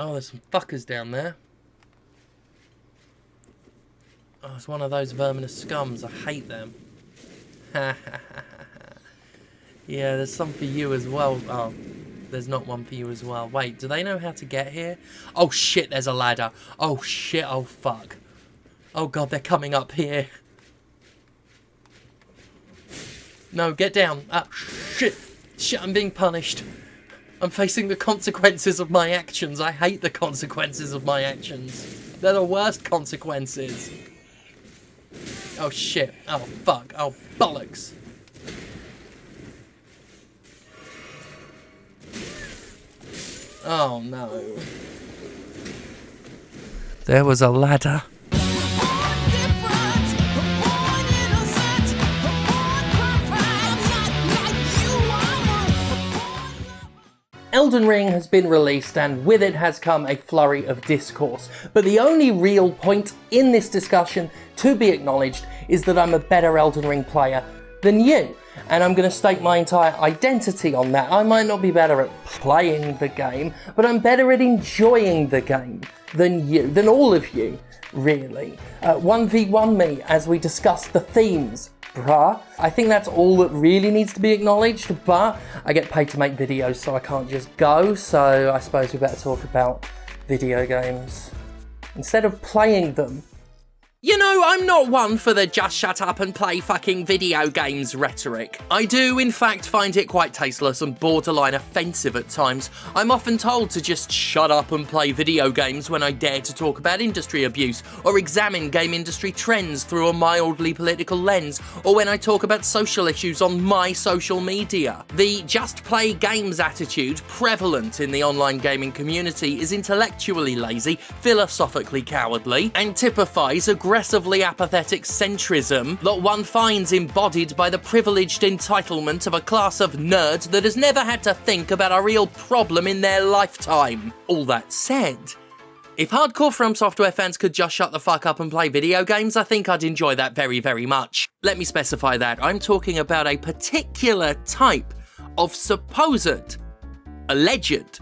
Oh, there's some fuckers down there. Oh, it's one of those verminous scums. I hate them. Yeah, there's some for you as well. Oh, there's not one for you as well. Wait, do they know how to get here? Oh shit, there's a ladder. Oh shit, oh fuck. Oh god, they're coming up here. No, get down. Ah, shit. Shit, I'm being punished. I'm facing the consequences of my actions. I hate the consequences of my actions. They're the worst consequences. Oh shit. Oh fuck. Oh bollocks. Oh no. There was a ladder. Elden Ring has been released, and with it has come a flurry of discourse. But the only real point in this discussion to be acknowledged is that I'm a better Elden Ring player than you. And I'm going to stake my entire identity on that. I might not be better at playing the game, but I'm better at enjoying the game than you, than all of you, really. 1v1 me as we discuss the themes. Bruh. I think that's all that really needs to be acknowledged, but I get paid to make videos, so I can't just go, so I suppose we better talk about video games instead of playing them. You know, I'm not one for the just shut up and play fucking video games rhetoric. I do, in fact, find it quite tasteless and borderline offensive at times. I'm often told to just shut up and play video games when I dare to talk about industry abuse, or examine game industry trends through a mildly political lens, or when I talk about social issues on my social media. The just play games attitude prevalent in the online gaming community is intellectually lazy, philosophically cowardly, and typifies aggressively apathetic centrism that one finds embodied by the privileged entitlement of a class of nerds that has never had to think about a real problem in their lifetime. All that said, if hardcore From Software fans could just shut the fuck up and play video games, I think I'd enjoy that very, very much. Let me specify that. I'm talking about a particular type of supposed, alleged,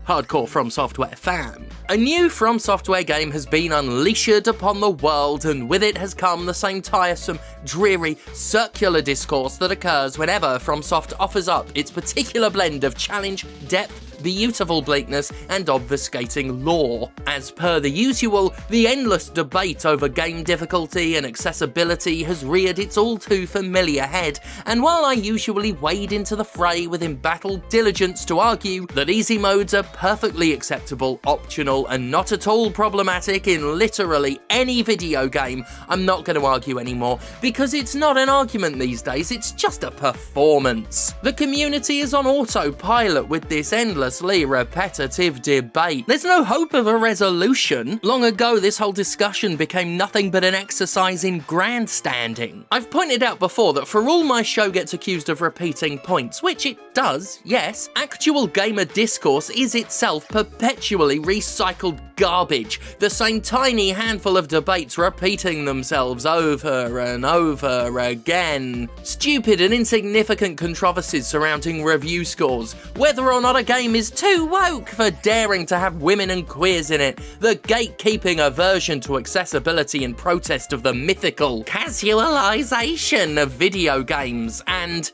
hardcore From Software fan. A new From Software game has been unleashed upon the world, and with it has come the same tiresome, dreary, circular discourse that occurs whenever FromSoft offers up its particular blend of challenge, depth, beautiful bleakness, and obfuscating lore. As per the usual, the endless debate over game difficulty and accessibility has reared its all too familiar head, and while I usually wade into the fray with embattled diligence to argue that easy modes are perfectly acceptable, optional, and not at all problematic in literally any video game, I'm not going to argue anymore, because it's not an argument these days, it's just a performance. The community is on autopilot with this endlessly repetitive debate. There's no hope of a resolution. Long ago, this whole discussion became nothing but an exercise in grandstanding. I've pointed out before that for all my show gets accused of repeating points, which it does, yes, actual gamer discourse is itself perpetually recycled garbage, the same tiny handful of debates repeating themselves over and over again. Stupid and insignificant controversies surrounding review scores, whether or not a game is too woke for daring to have women and queers in it, the gatekeeping aversion to accessibility in protest of the mythical casualization of video games, and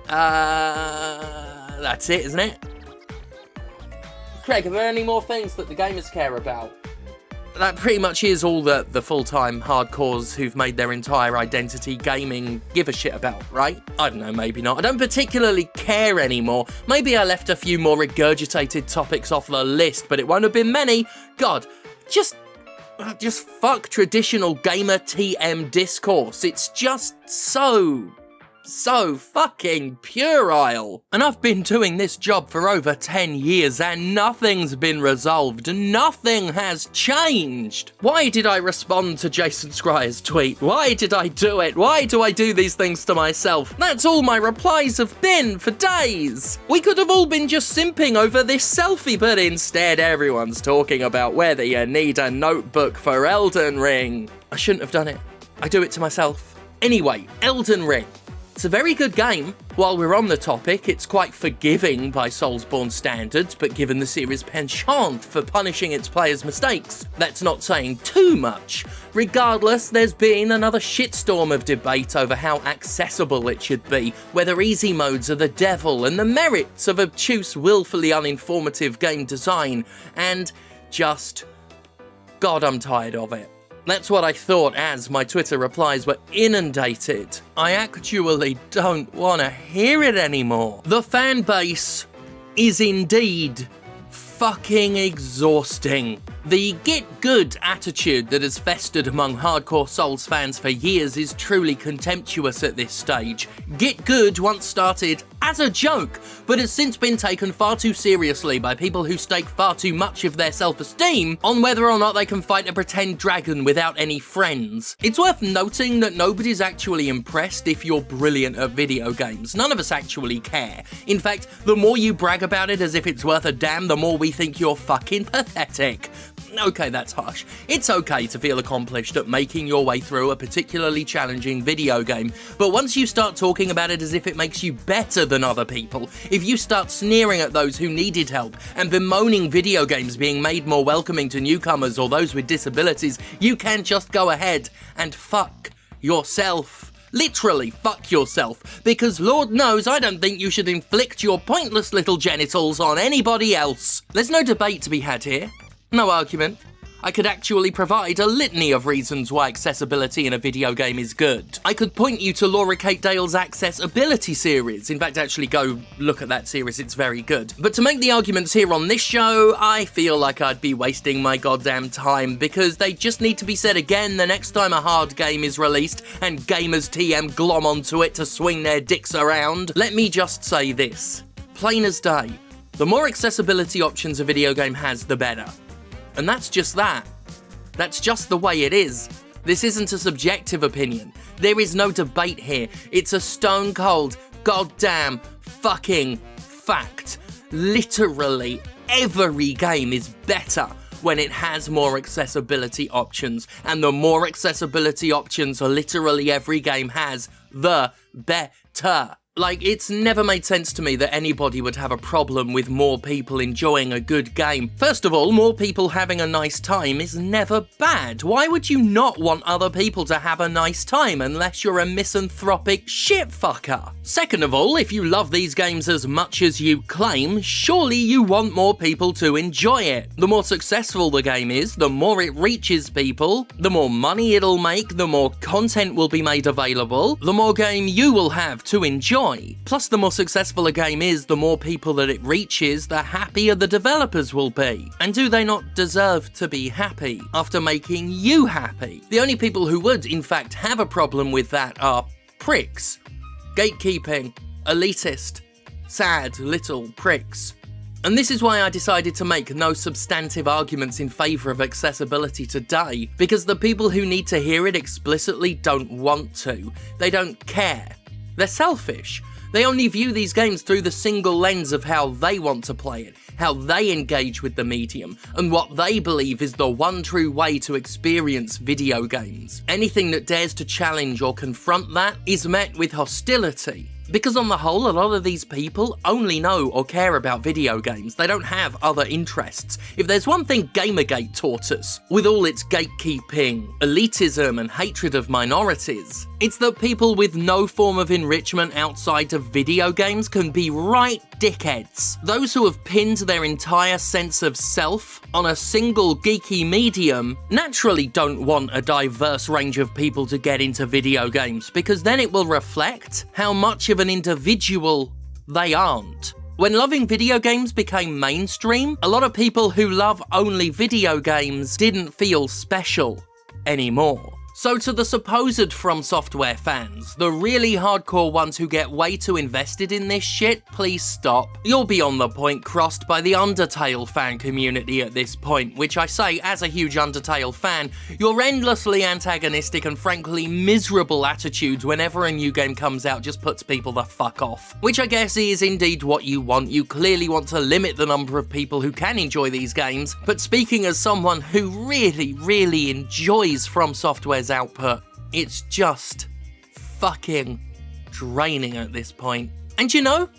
that's it, isn't it? Craig, are there any more things that the gamers care about? That pretty much is all that the full-time hardcores who've made their entire identity gaming give a shit about, right? I don't know, maybe not. I don't particularly care anymore. Maybe I left a few more regurgitated topics off the list, but it won't have been many. God, just fuck traditional gamer TM discourse. It's just so fucking puerile. And I've been doing this job for over 10 years and nothing's been resolved. Nothing has changed. Why did I respond to Jason Schreier's tweet? Why did I do it? Why do I do these things to myself? That's all my replies have been for days. We could have all been just simping over this selfie, but instead everyone's talking about whether you need a notebook for Elden Ring. I shouldn't have done it. I do it to myself. Anyway, Elden Ring. It's a very good game. While we're on the topic, it's quite forgiving by Soulsborne standards, but given the series' penchant for punishing its players' mistakes, that's not saying too much. Regardless, there's been another shitstorm of debate over how accessible it should be, whether easy modes are the devil, and the merits of obtuse, willfully uninformative game design, and just... God, I'm tired of it. That's what I thought as my Twitter replies were inundated. I actually don't want to hear it anymore. The fan base is indeed fucking exhausting. The get good attitude that has festered among hardcore Souls fans for years is truly contemptuous at this stage. Get good once started as a joke, but has since been taken far too seriously by people who stake far too much of their self-esteem on whether or not they can fight a pretend dragon without any friends. It's worth noting that nobody's actually impressed if you're brilliant at video games. None of us actually care. In fact, the more you brag about it as if it's worth a damn, the more we think you're fucking pathetic. Okay, that's harsh. It's okay to feel accomplished at making your way through a particularly challenging video game, but once you start talking about it as if it makes you better than other people, if you start sneering at those who needed help and bemoaning video games being made more welcoming to newcomers or those with disabilities, you can just go ahead and fuck yourself. Literally fuck yourself, because Lord knows I don't think you should inflict your pointless little genitals on anybody else. There's no debate to be had here. No argument. I could actually provide a litany of reasons why accessibility in a video game is good. I could point you to Laura Kate Dale's Accessibility series. In fact, actually go look at that series, it's very good. But to make the arguments here on this show, I feel like I'd be wasting my goddamn time, because they just need to be said again the next time a hard game is released and gamers TM glom onto it to swing their dicks around. Let me just say this. Plain as day. The more accessibility options a video game has, the better. And that's just that. That's just the way it is. This isn't a subjective opinion. There is no debate here. It's a stone cold, goddamn, fucking fact. Literally every game is better when it has more accessibility options. And the more accessibility options literally every game has, the better. Like, it's never made sense to me that anybody would have a problem with more people enjoying a good game. First of all, more people having a nice time is never bad. Why would you not want other people to have a nice time unless you're a misanthropic shitfucker? Second of all, if you love these games as much as you claim, surely you want more people to enjoy it. The more successful the game is, the more it reaches people, the more money it'll make, the more content will be made available, the more game you will have to enjoy. Plus, the more successful a game is, the more people that it reaches, the happier the developers will be. And do they not deserve to be happy after making you happy? The only people who would, in fact, have a problem with that are pricks. Gatekeeping, elitist, sad little pricks. And this is why I decided to make no substantive arguments in favour of accessibility today, because the people who need to hear it explicitly don't want to. They don't care. They're selfish. They only view these games through the single lens of how they want to play it, how they engage with the medium, and what they believe is the one true way to experience video games. Anything that dares to challenge or confront that is met with hostility. Because on the whole, a lot of these people only know or care about video games. They don't have other interests. If there's one thing Gamergate taught us, with all its gatekeeping, elitism and hatred of minorities, it's that people with no form of enrichment outside of video games can be right dickheads. Those who have pinned their entire sense of self on a single geeky medium naturally don't want a diverse range of people to get into video games, because then it will reflect how much of an individual they aren't. When loving video games became mainstream, a lot of people who love only video games didn't feel special anymore. So to the supposed From Software fans, the really hardcore ones who get way too invested in this shit, please stop. You're beyond the point crossed by the Undertale fan community at this point, which I say as a huge Undertale fan, your endlessly antagonistic and frankly miserable attitudes whenever a new game comes out just puts people the fuck off. Which I guess is indeed what you want. You clearly want to limit the number of people who can enjoy these games, but speaking as someone who really enjoys From Software's output, it's just fucking draining at this point. And you know,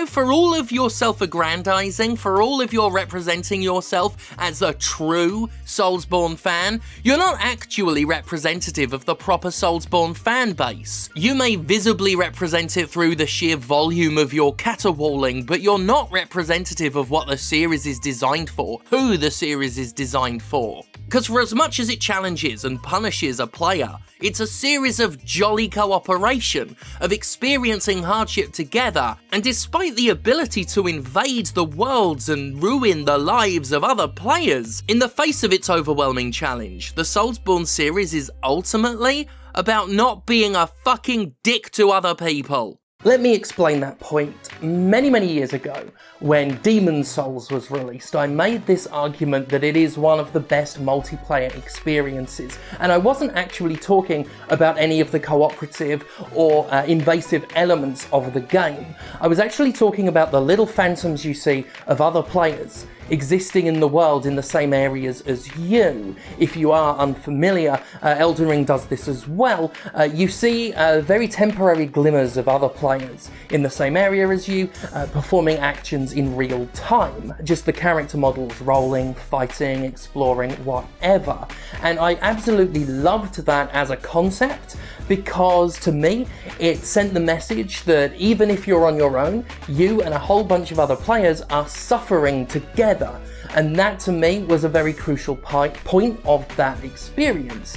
for all of your self-aggrandizing, for all of your representing yourself as a true Soulsborne fan, you're not actually representative of the proper Soulsborne fan base. You may visibly represent it through the sheer volume of your caterwauling, but you're not representative of what the series is designed for, who the series is designed for. Because for as much as it challenges and punishes a player, it's a series of jolly cooperation, of experiencing hardship together, and despite the ability to invade the worlds and ruin the lives of other players, in the face of its overwhelming challenge, the Soulsborne series is ultimately about not being a fucking dick to other people. Let me explain that point. Many years ago, when Demon's Souls was released, I made this argument that it is one of the best multiplayer experiences, and I wasn't actually talking about any of the cooperative or invasive elements of the game. I was actually talking about the little phantoms you see of other players existing in the world in the same areas as you. If you are unfamiliar, Elden Ring does this as well. You see very temporary glimmers of other players in the same area as you, performing actions in real time. Just the character models rolling, fighting, exploring, whatever. And I absolutely loved that as a concept, because to me, it sent the message that even if you're on your own, you and a whole bunch of other players are suffering together. And that to me was a very crucial point of that experience.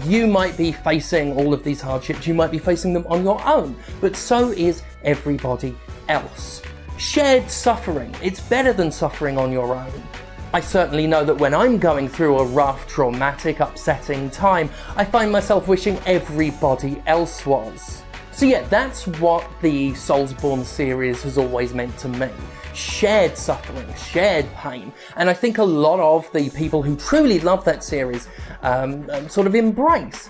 You might be facing all of these hardships, you might be facing them on your own, but so is everybody else. Shared suffering, it's better than suffering on your own. I certainly know that when I'm going through a rough, traumatic, upsetting time, I find myself wishing everybody else was. So yeah, that's what the Soulsborne series has always meant to me. Shared suffering, shared pain, and I think a lot of the people who truly love that series sort of embrace.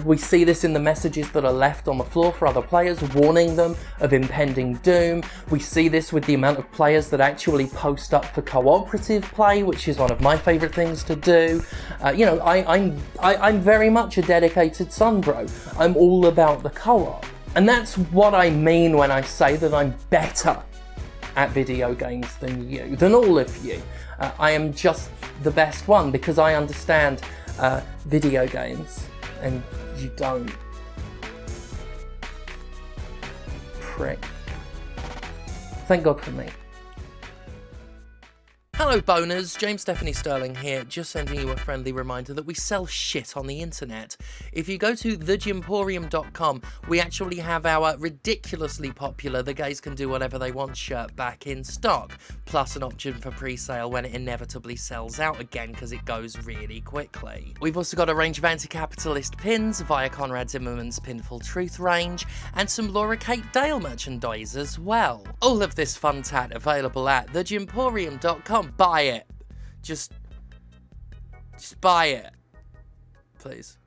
We see this in the messages that are left on the floor for other players, warning them of impending doom. We see this with the amount of players that actually post up for cooperative play, which is one of my favourite things to do. You know, I'm very much a dedicated Sunbro. I'm all about the co-op. And that's what I mean when I say that I'm better at video games than all of you. I am just the best one because I understand video games and you don't. Prick. Thank God for me. Hello boners, James Stephanie Sterling here, just sending you a friendly reminder that we sell shit on the internet. If you go to thejimporium.com, we actually have our ridiculously popular The Gays Can Do Whatever They Want shirt back in stock, plus an option for pre-sale when it inevitably sells out again because it goes really quickly. We've also got a range of anti-capitalist pins via Conrad Zimmerman's Pinful Truth range, and some Laura Kate Dale merchandise as well. All of this fun tat available at thejimporium.com. Buy it. Just buy it. Please.